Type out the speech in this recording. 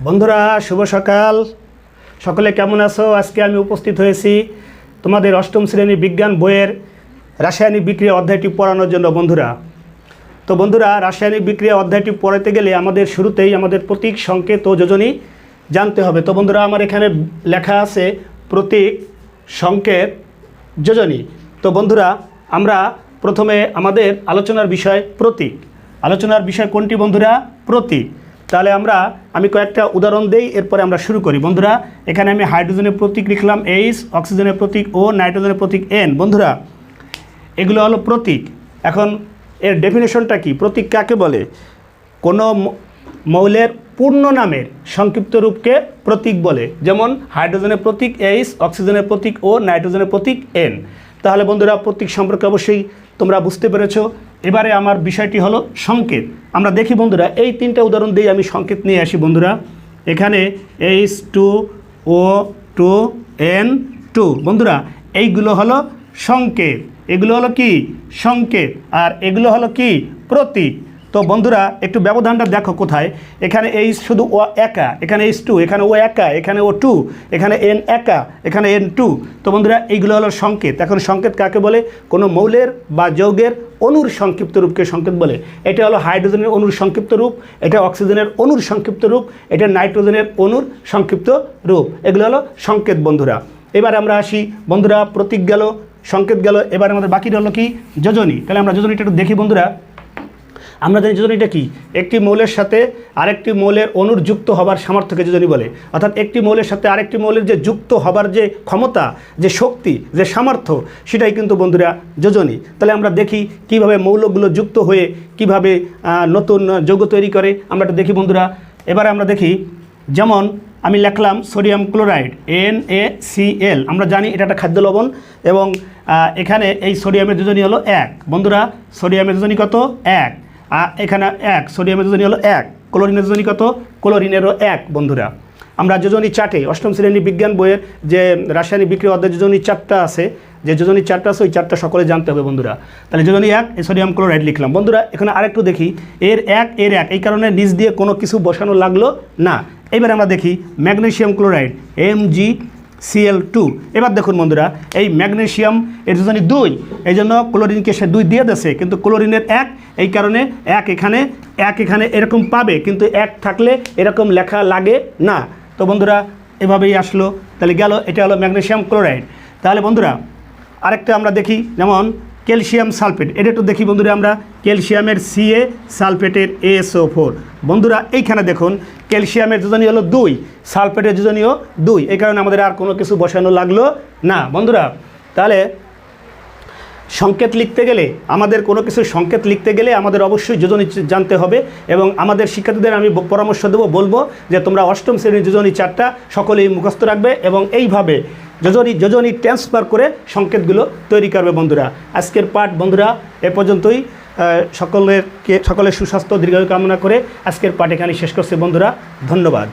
বন্ধুরা শুভ সকাল। সকলে কেমন আছো? আজকে আমি উপস্থিত হয়েছি তোমাদের অষ্টম শ্রেণীর বিজ্ঞান বইয়ের রাসায়নিক বিক্রিয়া অধ্যায়টি পড়ানোর জন্য। বন্ধুরা রাসায়নিক বিক্রিয়া অধ্যায়টি পড়াতে গেলে আমাদের শুরুতেই আমাদের প্রতীক, সংকেত ও যোজনী জানতে হবে। তো বন্ধুরা আমার এখানে লেখা আছে প্রতীক, সংকেত, যোজনী। তো বন্ধুরা আমরা প্রথমে আমাদের আলোচনার বিষয় প্রতীক। আলোচনার বিষয় কোনটি বন্ধুরা? প্রতীক। তাহলে আমি কয়েকটা উদাহরণ দেই, এরপরে আমরা শুরু করি। বন্ধুরা এখানে আমি হাইড্রোজেনের প্রতীক লিখলাম H, অক্সিজেনের প্রতীক O, নাইট্রোজেনের প্রতীক N। বন্ধুরা এগুলো হলো প্রতীক। এখন এর ডেফিনেশনটা কি? প্রতীক কাকে বলে? কোনো মৌলের পূর্ণ নামের সংক্ষিপ্ত রূপকে প্রতীক বলে। যেমন হাইড্রোজেনের প্রতীক H, অক্সিজেনের প্রতীক O, নাইট্রোজেনের প্রতীক N। তাহলে বন্ধুরা প্রতীক সম্পর্কে অবশ্যই তোমরা বুঝতে পেরেছো। এবারে আমার বিষয়টি হলো সংকেত। আমরা দেখি বন্ধুরা, এই তিনটা উদাহরণ দিয়ে আমি সংকেত নিয়ে আসি। বন্ধুরা এখানে H2O2N2। বন্ধুরা এইগুলো হলো সংকেত। এগুলো হলো কি? সংকেত। আর এগুলো হলো কি? প্রতীক। তো বন্ধুরা একটু ব্যবধানটা দেখো কোথায়। এখানে H শুধু O একা, এখানে H2, এখানে O একা, এখানে O2, এখানে N একা, এখানে N2। তো বন্ধুরা এইগুলো হলো সংকেত। এখন সংকেত কাকে বলে? কোনো মৌলের বা যৌগের অণুর সংক্ষিপ্ত রূপকে সংকেত বলে। এটা হলো হাইড্রোজেনের অণুর সংক্ষিপ্ত রূপ, এটা অক্সিজেনের অণুর সংক্ষিপ্ত রূপ, এটা নাইট্রোজেনের অণুর সংক্ষিপ্ত রূপ। এগুলো হলো সংকেত বন্ধুরা। এবার আমরা আসি বন্ধুরা, প্রতীক গেল, সংকেত গেল, এবার আমাদের বাকি হলো কি? যোজনী। তাহলে আমরা যোজনীটা একটু দেখি বন্ধুরা। আমরা জানি যোজনীটা কি? একটি মৌলের সাথে আরেকটি মৌলের অণুর যুক্ত হবার সামর্থ্যকে যোজনী বলে। অর্থাৎ একটি মৌলের সাথে আরেকটি মৌলের যে যুক্ত হবার যে ক্ষমতা, যে শক্তি, যে সামর্থ্য, সেটাই কিন্তু বন্ধুরা যোজনী। তাহলে আমরা দেখি কিভাবে মৌলগুলো যুক্ত হয়ে কিভাবে নতুন যৌগ তৈরি করে। আমরা একটু দেখি বন্ধুরা। এবারে আমরা দেখি, যেমন আমি লিখলাম সোডিয়াম ক্লোরাইড NaCl। আমরা জানি এটা একটা খাদ্য লবণ এবং এখানে এই সোডিয়ামের যোজনী হলো 1। বন্ধুরা সোডিয়ামের যোজনী কত? 1। এখানে 1, সোডিয়ামের যোজনী হলো 1। ক্লোরিনের যোজনী কত? ক্লোরিনেরও 1। বন্ধুরা আমরা যোজনী চার্টে অষ্টম শ্রেণী বিজ্ঞান বইয়ের যে রাসায়নিক বিক্রিয়া অধ্যায় যোজনী চার্টটা আছে, যে যোজনী চার্টটা আছে, ওই চার্টটা সকলে জানতে হবে বন্ধুরা। তাহলে যোজনী 1, এই সোডিয়াম ক্লোরাইড লিখলাম। বন্ধুরা এখানে আরেকটু দেখি, এর 1, এর 1, এই কারণে নিচ দিয়ে কোনো কিছু বসানো লাগলো না। এবার আমরা দেখি ম্যাগনেসিয়াম ক্লোরাইড MgCl2। এবার দেখুন বন্ধুরা, এই ম্যাগনেসিয়াম এর যোজনী 2, এই জন্য ক্লোরিনকে সে 2 দিয়ে দিয়েছে, কিন্তু ক্লোরিনের 1, এই কারণে 1 এখানে এরকম পাবে, কিন্তু 1 থাকলে এরকম লেখা লাগে না। তো বন্ধুরা এভাবেই আসলো। তাহলে গেল, এটা হলো ম্যাগনেসিয়াম ক্লোরাইড। তাহলে বন্ধুরা আরেকটা আমরা দেখি, যেমন ক্যালসিয়াম সালফেট। এটা একটু দেখি বন্ধুরা, আমরা ক্যালসিয়ামের Ca, সালফেটের ASO4। বন্ধুরা এইখানে দেখুন ক্যালসিয়ামের যোজনী হলো 2, সালফেটের যোজনীও 2, এই কারণে আমাদের আর কোনো কিছু বসানো লাগলো না বন্ধুরা। তাহলে সংকেত লিখতে গেলে, আমাদের কোনো কিছু সংকেত লিখতে গেলে আমাদের অবশ্যই যোজনী জানতে হবে। এবং আমাদের শিক্ষার্থীদের আমি পরামর্শ দেবো, বলবো যে তোমরা অষ্টম শ্রেণীর যোজনী চার্টটা সকলেই মুখস্থ রাখবে এবং এইভাবে যোজনী ট্রান্সফার করে সংকেতগুলো তৈরি করবে বন্ধুরা। আজকের পাঠ বন্ধুরা এ পর্যন্তই। সকলের সুস্বাস্থ্য দীর্ঘায়ু কামনা করে আজকের পাঠ এখানে শেষ করছি বন্ধুরা। ধন্যবাদ।